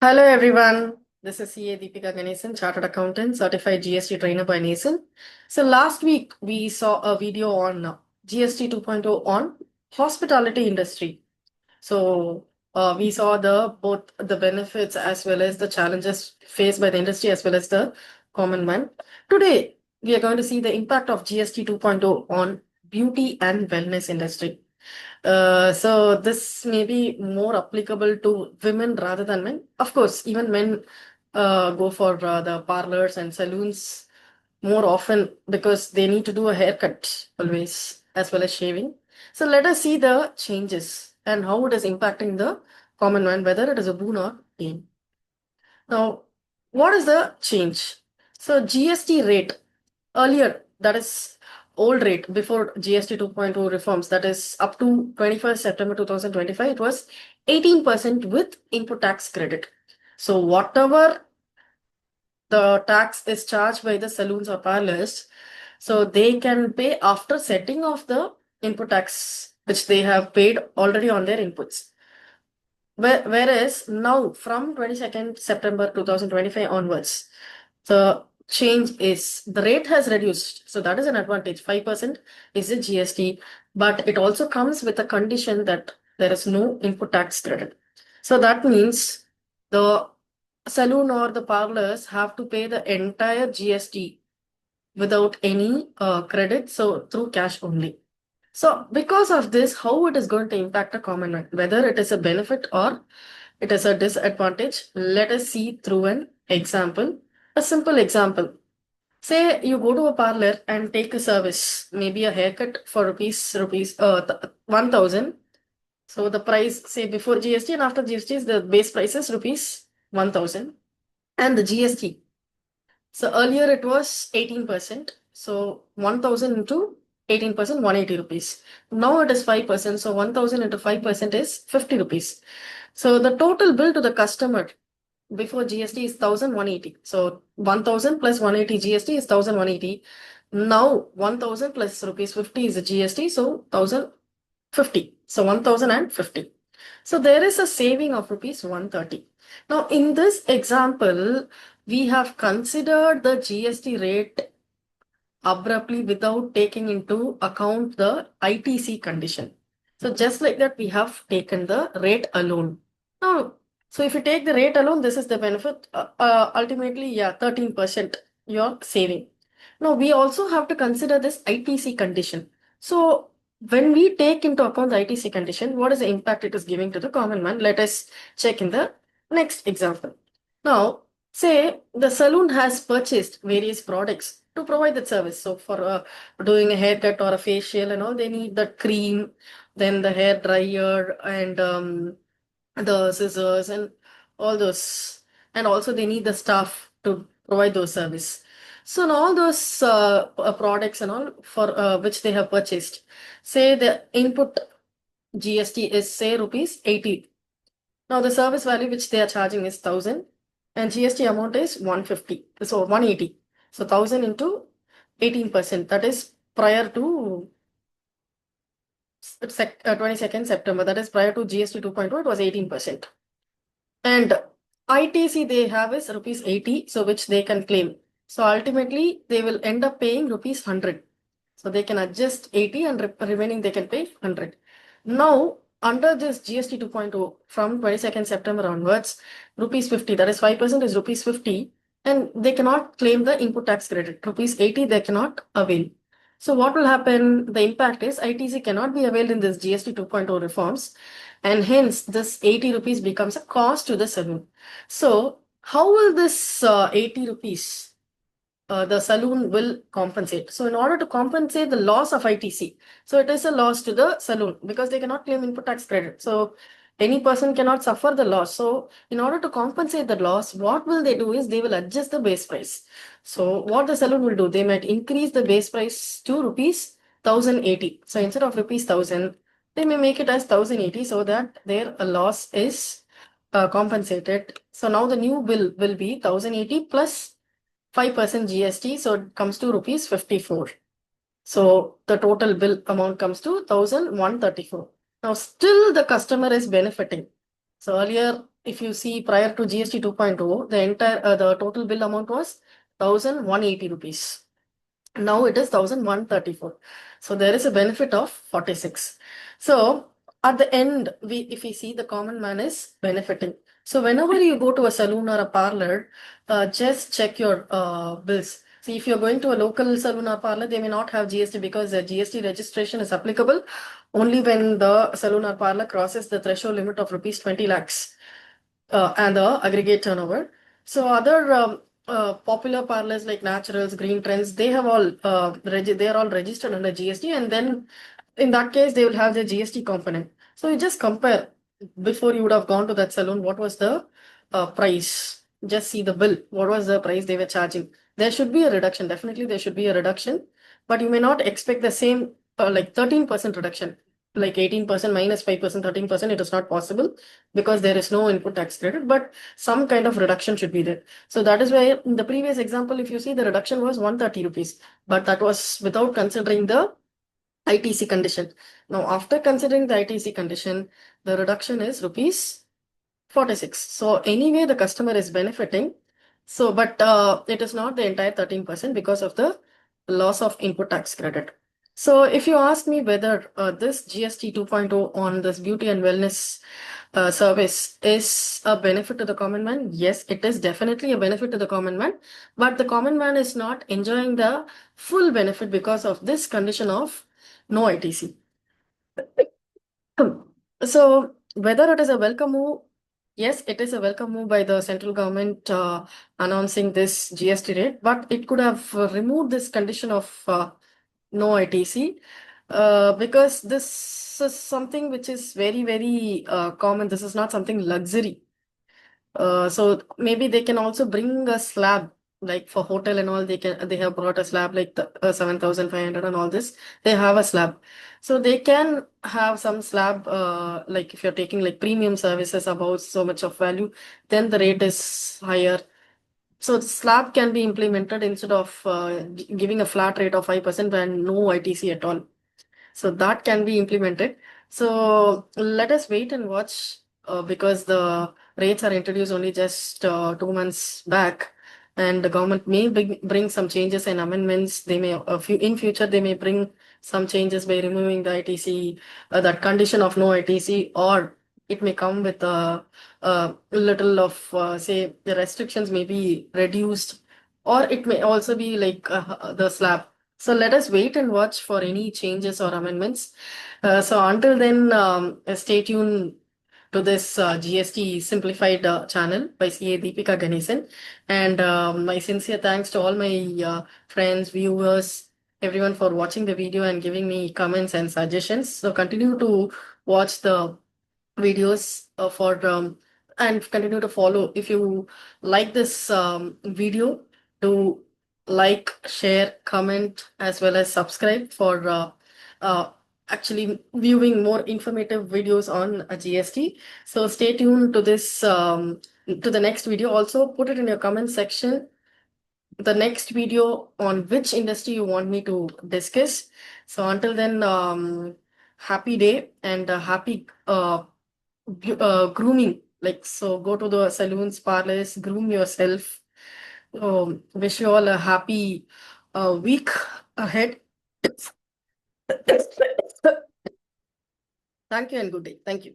Hello everyone. This is CA Deepika Ganesan, Chartered Accountant, Certified GST Trainer by Nason. So last week we saw a video on GST 2.0 on hospitality industry. So we saw the both the benefits as well as the challenges faced by the industry as well as the common man. Today we are going to see the impact of GST 2.0 on beauty and wellness industry. So this may be more applicable to women rather than men. Of course, even men go for the parlors and saloons more often because they need to do a haircut always, as well as shaving. So let us see the changes and how it is impacting the common man, whether it is a boon or bane. Now, what is the change? So GST rate earlier, that is old rate before GST 2.0 reforms, that is up to 21st September 2025, it was 18% with input tax credit. So whatever the tax is charged by the saloons or parlors, so they can pay after setting off the input tax, which they have paid already on their inputs. Whereas now from 22nd September 2025 onwards, the change is the rate has reduced. So that is an advantage. 5% is the GST, but it also comes with a condition that there is no input tax credit. So that means the saloon or the parlors have to pay the entire GST without any credit, so through cash only. So because of this, how it is going to impact a common man, whether it is a benefit or it is a disadvantage, let us see through an example. A simple example. Say you go to a parlor and take a service, maybe a haircut for rupees 1000. So the price, say before GST and after GST, is the base price is rupees 1000 and the GST. So earlier it was 18%. So 1000 into 18%, 180 rupees. Now it is 5%. So 1000 into 5% is 50 rupees. So the total bill to the customer before GST is 1180. So 1000 plus 180 GST is 1180. Now 1000 plus rupees 50 is the GST. So 1050. So 1050. So there is a saving of rupees 130. Now in this example, we have considered the GST rate abruptly without taking into account the ITC condition. So just like that, we have taken the rate alone. Now, so if you take the rate alone, this is the benefit. Ultimately, yeah, 13% you're saving. Now, we also have to consider this ITC condition. So when we take into account the ITC condition, what is the impact it is giving to the common man? Let us check in the next example. Now, say the saloon has purchased various products to provide that service. So for doing a haircut or a facial and all, they need the cream, then the hair dryer and the scissors and all those. And also they need the staff to provide those service. So now all those products and all for which they have purchased, say the input GST is say rupees 80. Now the service value which they are charging is 1000 and GST amount is 150. So 180. So 1000 into 18%. That is prior to 22nd September. That is prior to GST 2.0. It was 18%. And ITC they have is rupees 80. So which they can claim. So ultimately they will end up paying rupees 100. So they can adjust 80 and remaining they can pay 100. Now under this GST 2.0 from 22nd September onwards, rupees 50, that is 5% is rupees 50, and they cannot claim the input tax credit. Rupees 80 they cannot avail. So what will happen? The impact is ITC cannot be availed in this GST 2.0 reforms, and hence this 80 rupees becomes a cost to the saloon. So how will this 80 rupees the saloon will compensate? So in order to compensate the loss of ITC, so it is a loss to the saloon because they cannot claim input tax credit. So any person cannot suffer the loss. So in order to compensate the loss, what will they do is they will adjust the base price. So what the saloon will do, they might increase the base price to rupees 1080. So instead of rupees 1000, they may make it as 1080 so that their loss is compensated. So now the new bill will be 1080 plus 5% GST, so it comes to rupees 54. So the total bill amount comes to 1134. Now still the customer is benefiting. So earlier if you see prior to GST 2.0, the entire the total bill amount was 1,180 rupees. Now it is 1,134. So there is a benefit of 46. So at the end, if we see, the common man is benefiting. So whenever you go to a salon or a parlor, just check your bills. See, if you're going to a local salon or parlor, they may not have GST because the GST registration is applicable only when the salon or parlor crosses the threshold limit of rupees 20 lakhs and the aggregate turnover. So other popular parlors like Naturals, Green Trends, they have all they are all registered under GST, and then in that case they will have the GST component. So you just compare before you would have gone to that salon. What was the price? Just see the bill. What was the price they were charging? There should be a reduction. Definitely, there should be a reduction, but you may not expect the same like 13% reduction, like 18% minus 5%, 13%. It is not possible because there is no input tax credit, but some kind of reduction should be there. So that is why in the previous example, if you see, the reduction was 130 rupees, but that was without considering the ITC condition. Now, after considering the ITC condition, the reduction is rupees 46. So anyway, the customer is benefiting. So, but it is not the entire 13% because of the loss of input tax credit. So if you ask me whether this GST 2.0 on this beauty and wellness service is a benefit to the common man, yes, it is definitely a benefit to the common man, but the common man is not enjoying the full benefit because of this condition of no ITC. So whether it is a welcome move, yes, it is a welcome move by the central government announcing this GST rate, but it could have removed this condition of no ITC because this is something which is very, very common. This is not something luxury. So maybe they can also bring a slab, like for hotel and all. They have brought a slab like the 7,500 and all this. They have a slab, so they can have some slab. Like if you're taking like premium services about so much of value, then the rate is higher. So the slab can be implemented instead of giving a flat rate of 5% and no ITC at all. So that can be implemented. So let us wait and watch because the rates are introduced only just 2 months back, and the government may bring some changes and amendments. They may in future they may bring some changes by removing the ITC, that condition of no ITC, or it may come with a little of say the restrictions may be reduced, or it may also be like the slab. So let us wait and watch for any changes or amendments. So until then, stay tuned to this GST Simplified channel by CA Deepika Ganesan. And my sincere thanks to all my friends, viewers, everyone for watching the video and giving me comments and suggestions. So continue to watch the videos for and continue to follow. If you like this video, to like, share, comment, as well as subscribe for uh, actually viewing more informative videos on GST. So stay tuned to this to the next video. Also put it in your comment section the next video on which industry you want me to discuss. So until then, happy day and happy grooming. Like, so go to the saloons, parlors, groom yourself. Wish you all a happy week ahead. Thank you and good day. Thank you.